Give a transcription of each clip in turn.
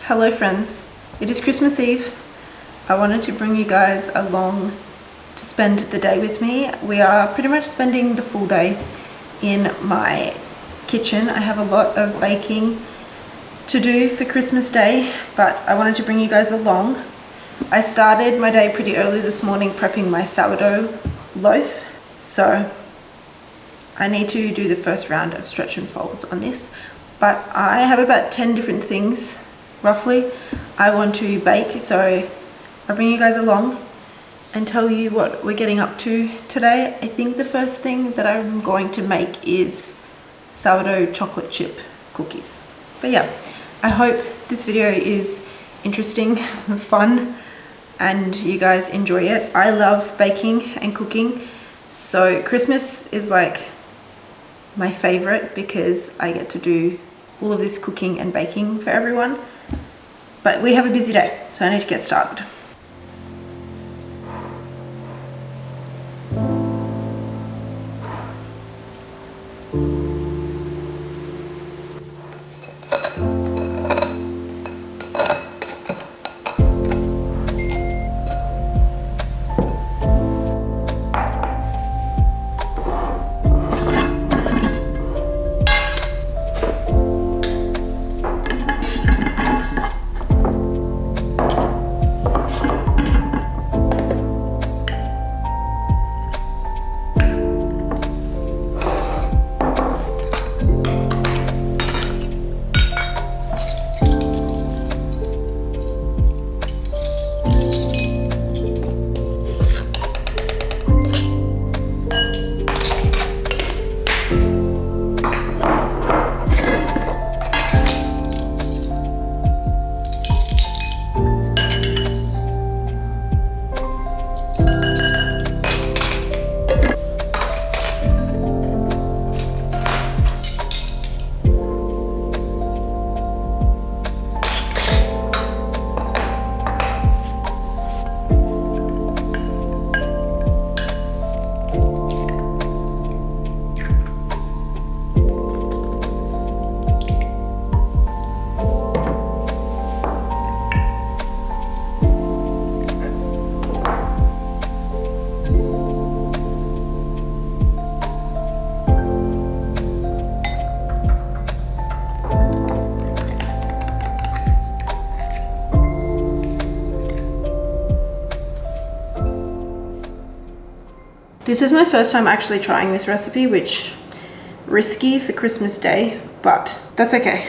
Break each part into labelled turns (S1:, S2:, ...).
S1: Hello friends, it is Christmas Eve. I wanted to bring you guys along to spend the day with me. We are pretty much spending the full day in my kitchen. I have a lot of baking to do for Christmas Day, but I wanted to bring you guys along. I started my day pretty early this morning prepping my sourdough loaf, so I need to do the first round of stretch and folds on this. But I have about 10 different things, roughly, I want to bake, so I'll bring you guys along and tell you what we're getting up to today. I think the first thing that I'm going to make is sourdough chocolate chip cookies. But yeah, I hope this video is interesting, fun, and you guys enjoy it. I love baking and cooking, so Christmas is like my favorite because I get to do all of this cooking and baking for everyone. But we have a busy day, so I need to get started. This is my first time actually trying this recipe, which risky for Christmas Day, but that's okay.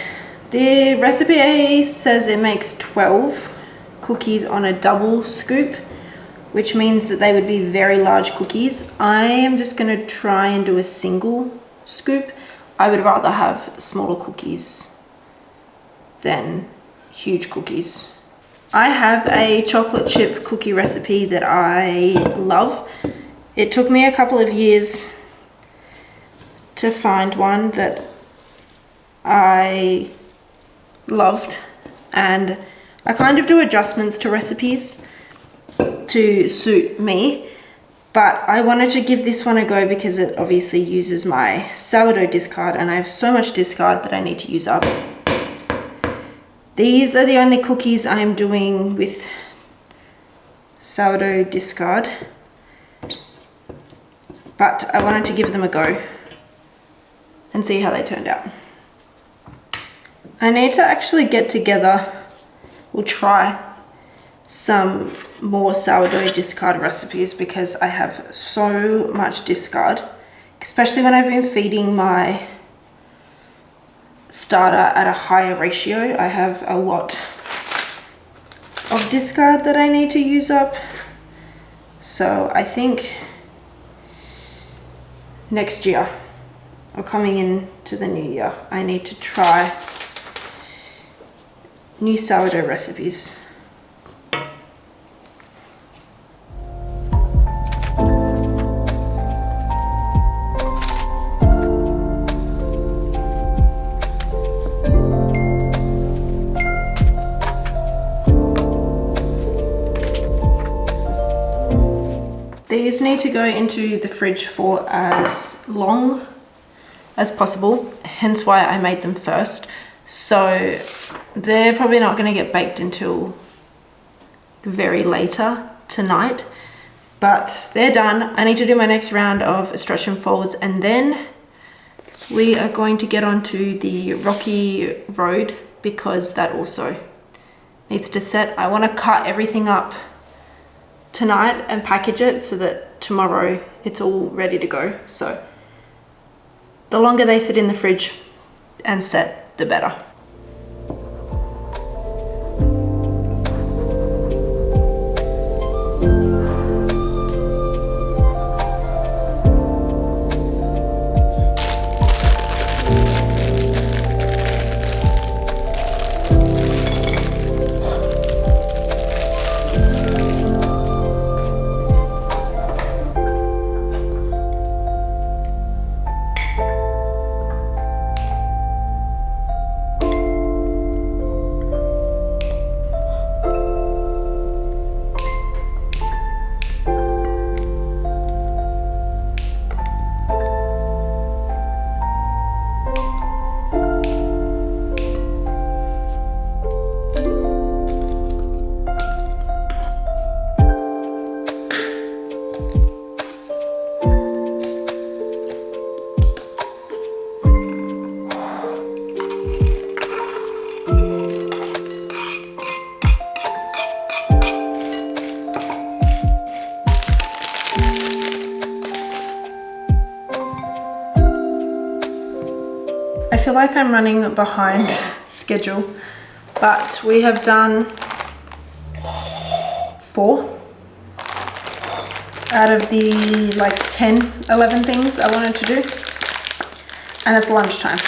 S1: The recipe says it makes 12 cookies on a double scoop, which means that they would be very large cookies. I am just gonna try and do a single scoop. I would rather have smaller cookies than huge cookies. I have a chocolate chip cookie recipe that I love. It took me a couple of years to find one that I loved, and I kind of do adjustments to recipes to suit me, but I wanted to give this one a go because it obviously uses my sourdough discard, and I have so much discard that I need to use up. These are the only cookies I'm doing with sourdough discard, but I wanted to give them a go and see how they turned out. I need to actually get together, we'll try some more sourdough discard recipes because I have so much discard, especially when I've been feeding my starter at a higher ratio. I have a lot of discard that I need to use up. So I think next year, or coming into the new year, I need to try new sourdough recipes. These need to go into the fridge for as long as possible, hence why I made them first. So they're probably not going to get baked until very later tonight, but they're done. I need to do my next round of stretch and folds, and then we are going to get onto the rocky road because that also needs to set. I want to cut everything up tonight and package it so that tomorrow it's all ready to go. So the longer they sit in the fridge and set, the better. I feel like I'm running behind schedule, but we have done 4 out of the like 10, 11 things I wanted to do, and it's lunchtime.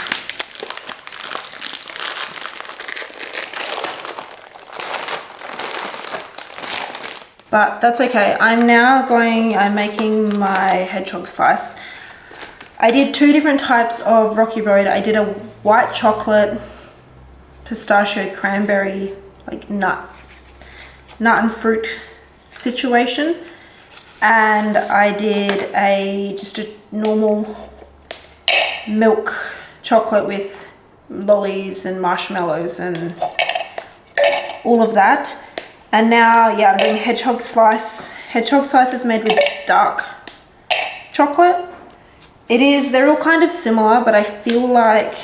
S1: But that's okay. I'm making my hedgehog slice. I did 2 different types of rocky road. I did a white chocolate, pistachio, cranberry, like nut and fruit situation. And I did just a normal milk chocolate with lollies and marshmallows and all of that. And now, yeah, I'm doing hedgehog slice. Hedgehog slice is made with dark chocolate. They're all kind of similar, but I feel like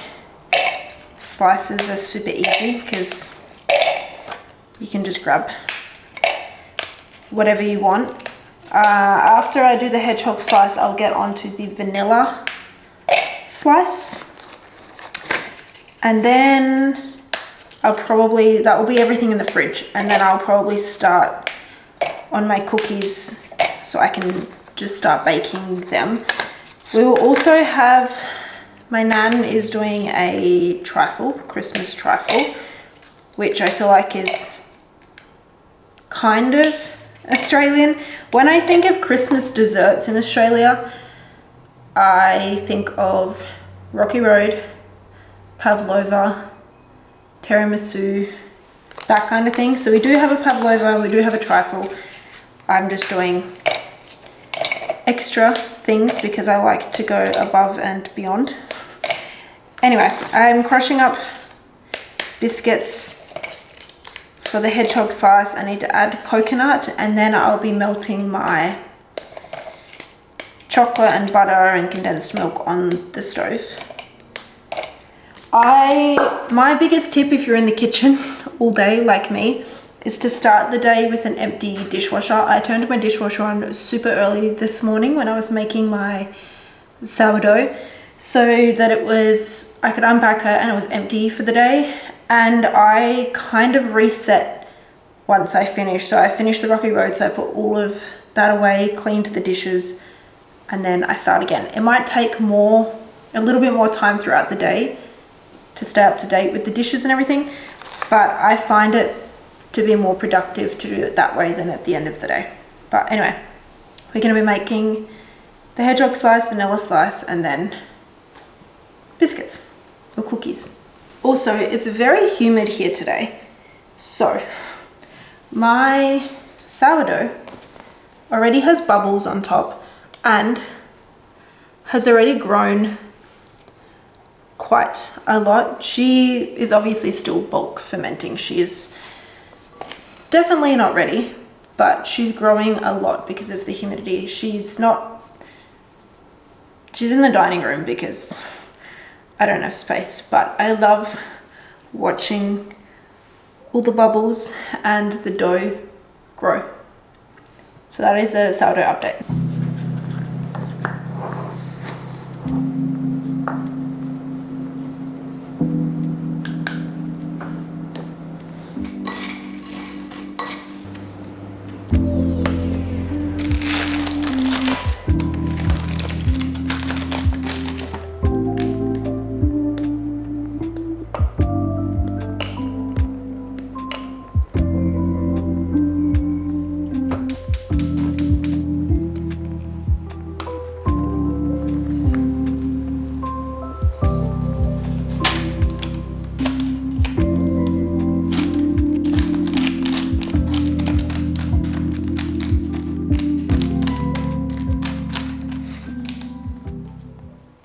S1: slices are super easy because you can just grab whatever you want. After I do the hedgehog slice, I'll get onto the vanilla slice. And then that will be everything in the fridge. And then I'll probably start on my cookies so I can just start baking them. We will also have, my nan is doing a trifle, Christmas trifle, which I feel like is kind of Australian. When I think of Christmas desserts in Australia, I think of Rocky Road, pavlova, tiramisu, that kind of thing. So we do have a pavlova, we do have a trifle. I'm just doing extra things because I like to go above and beyond. Anyway, I'm crushing up biscuits for the hedgehog slice. I need to add coconut, and then I'll be melting my chocolate and butter and condensed milk on the stove. My biggest tip if you're in the kitchen all day like me is to start the day with an empty dishwasher. I turned my dishwasher on super early this morning when I was making my sourdough so that I could unpack it and it was empty for the day. And I kind of reset once I finished. So I finished the Rocky Road, so I put all of that away, cleaned the dishes, and then I start again. It might take a little bit more time throughout the day to stay up to date with the dishes and everything, but I find it to be more productive to do it that way than at the end of the day. But anyway, we're going to be making the hedgehog slice, vanilla slice, and then biscuits or cookies. Also, it's very humid here today, so my sourdough already has bubbles on top and has already grown quite a lot. She is obviously still bulk fermenting. She is definitely not ready, but she's growing a lot because of the humidity. She's in the dining room because I don't have space, but I love watching all the bubbles and the dough grow. So that is a sourdough update.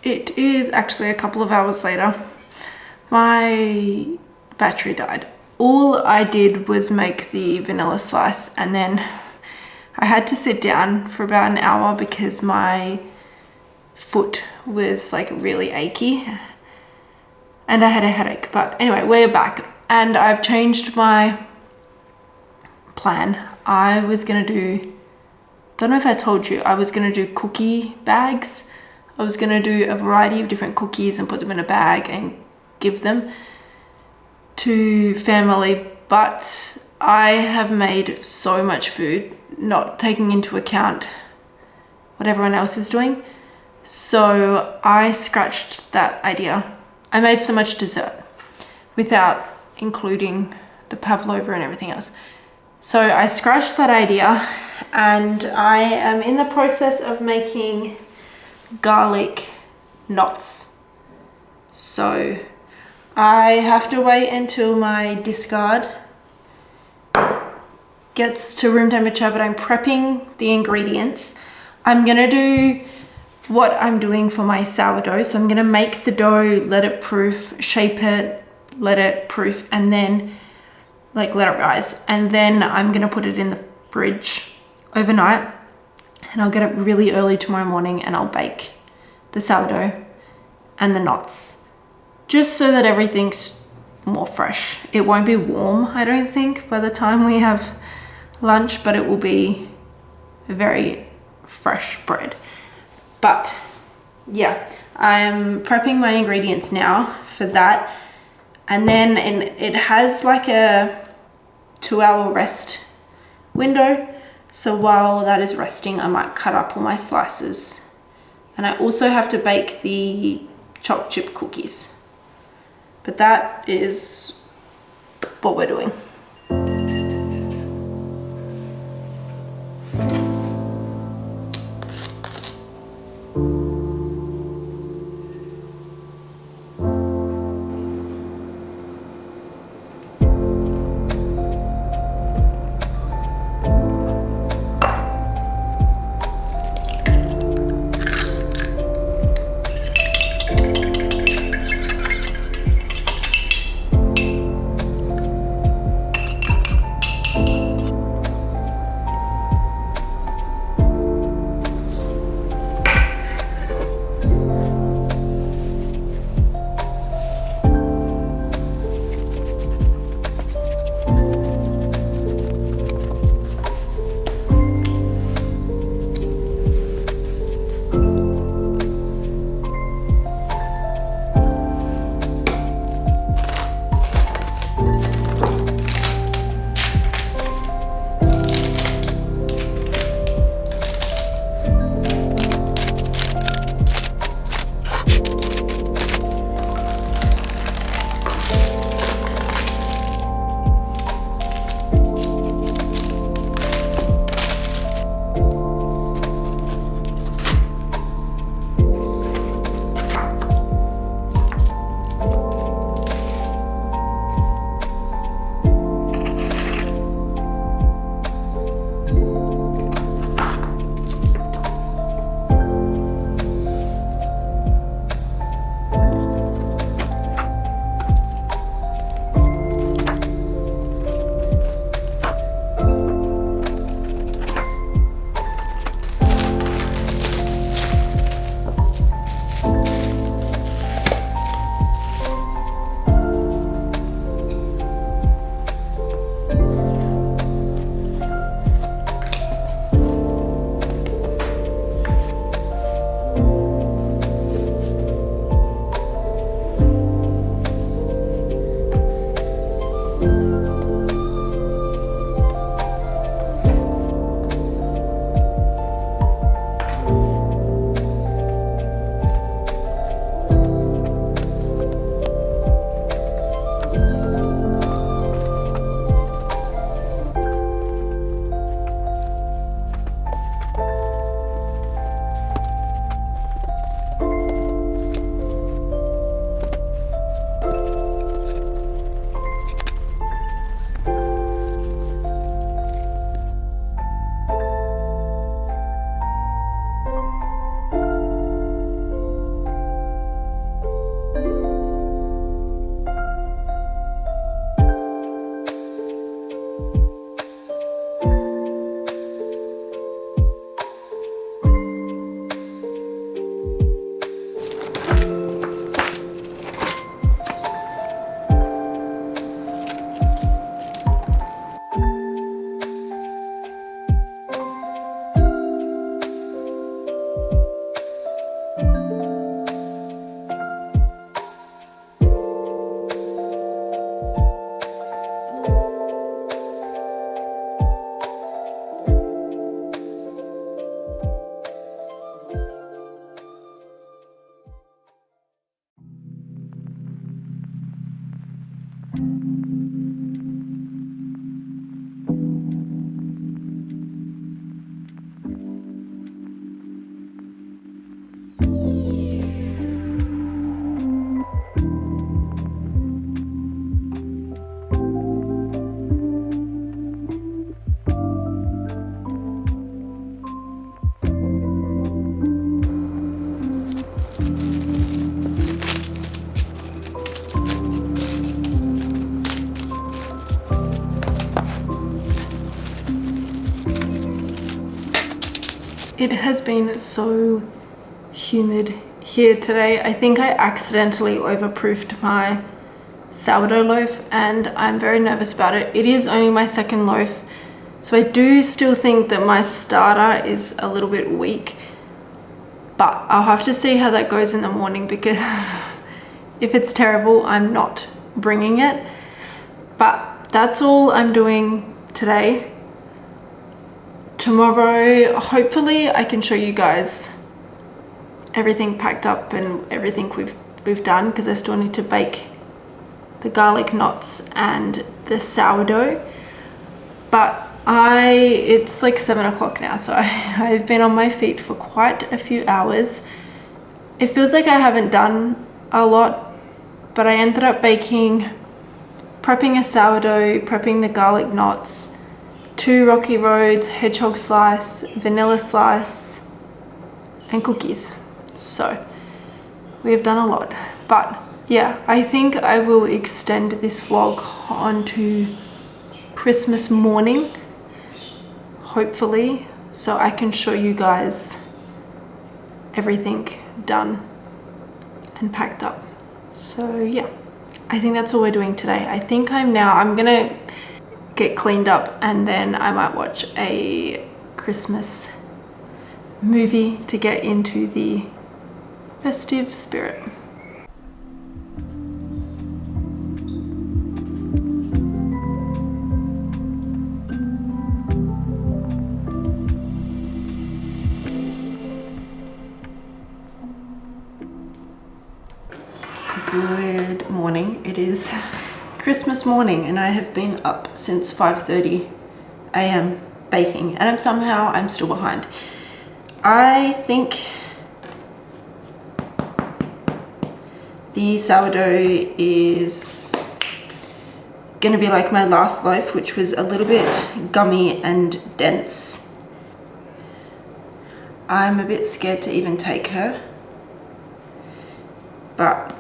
S1: It is actually a couple of hours later. My battery died. All I did was make the vanilla slice, and then I had to sit down for about an hour because my foot was like really achy and I had a headache. But anyway, we're back and I've changed my plan. I was gonna do, don't know if I told you, I was gonna do cookie bags. I was gonna do a variety of different cookies and put them in a bag and give them to family, but I have made so much food, not taking into account what everyone else is doing. So I scratched that idea. I made so much dessert without including the pavlova and everything else. So I scratched that idea, and I am in the process of making garlic knots. So I have to wait until my discard gets to room temperature, but I'm prepping the ingredients. I'm gonna do what I'm doing for my sourdough. So I'm gonna make the dough, let it proof, shape it, let it proof, and then like let it rise. And then I'm gonna put it in the fridge overnight, and I'll get it really early tomorrow morning and I'll bake the sourdough and the knots, just so that everything's more fresh. It won't be warm, I don't think, by the time we have lunch, but it will be very fresh bread. But yeah, I'm prepping my ingredients now for that. And then it has like a 2-hour rest window. So while that is resting, I might cut up all my slices. And I also have to bake the chocolate chip cookies. But that is what we're doing. It has been so humid here today. I think I accidentally overproofed my sourdough loaf and I'm very nervous about it. It is only my second loaf, so I do still think that my starter is a little bit weak, but I'll have to see how that goes in the morning, because if it's terrible, I'm not bringing it. But that's all I'm doing today. Tomorrow, hopefully I can show you guys everything packed up and everything we've done, because I still need to bake the garlic knots and the sourdough. But it's like 7 o'clock now, so I've been on my feet for quite a few hours. It feels like I haven't done a lot, but I ended up prepping a sourdough, prepping the garlic knots, 2 rocky roads, hedgehog slice, vanilla slice, and cookies. So we have done a lot. But yeah, I think I will extend this vlog onto Christmas morning, hopefully, so I can show you guys everything done and packed up. So yeah, I think that's all we're doing today. I think I'm gonna get cleaned up and then I might watch a Christmas movie to get into the festive spirit. Good morning. It is Christmas morning and I have been up since 5:30 a.m. baking, and I'm still behind. I think the sourdough is gonna be like my last loaf, which was a little bit gummy and dense. I'm a bit scared to even take her, but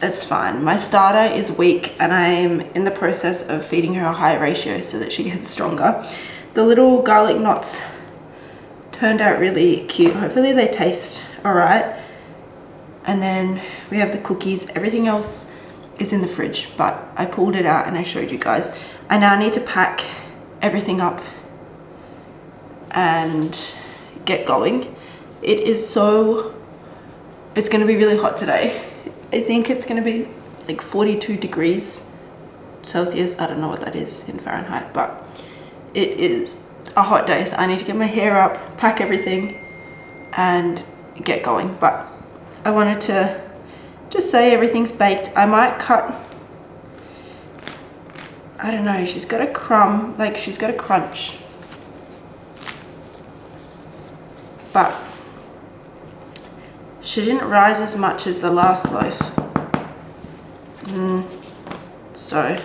S1: it's fine. My starter is weak and I'm in the process of feeding her a high ratio so that she gets stronger. The little garlic knots turned out really cute. Hopefully they taste all right. And then we have the cookies. Everything else is in the fridge, but I pulled it out and I showed you guys. I now need to pack everything up and get going. It's gonna be really hot today. I think it's gonna be like 42 degrees Celsius. I don't know what that is in Fahrenheit, but it is a hot day, so I need to get my hair up, pack everything, and get going. But I wanted to just say everything's baked. I might cut, I don't know, she's got a crumb, like she's got a crunch. But she didn't rise as much as the last loaf. So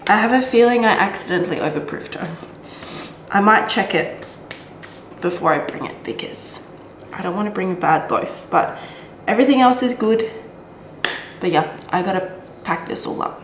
S1: I have a feeling I accidentally overproofed her. I might check it before I bring it because I don't want to bring a bad loaf, but everything else is good. But yeah, I gotta pack this all up.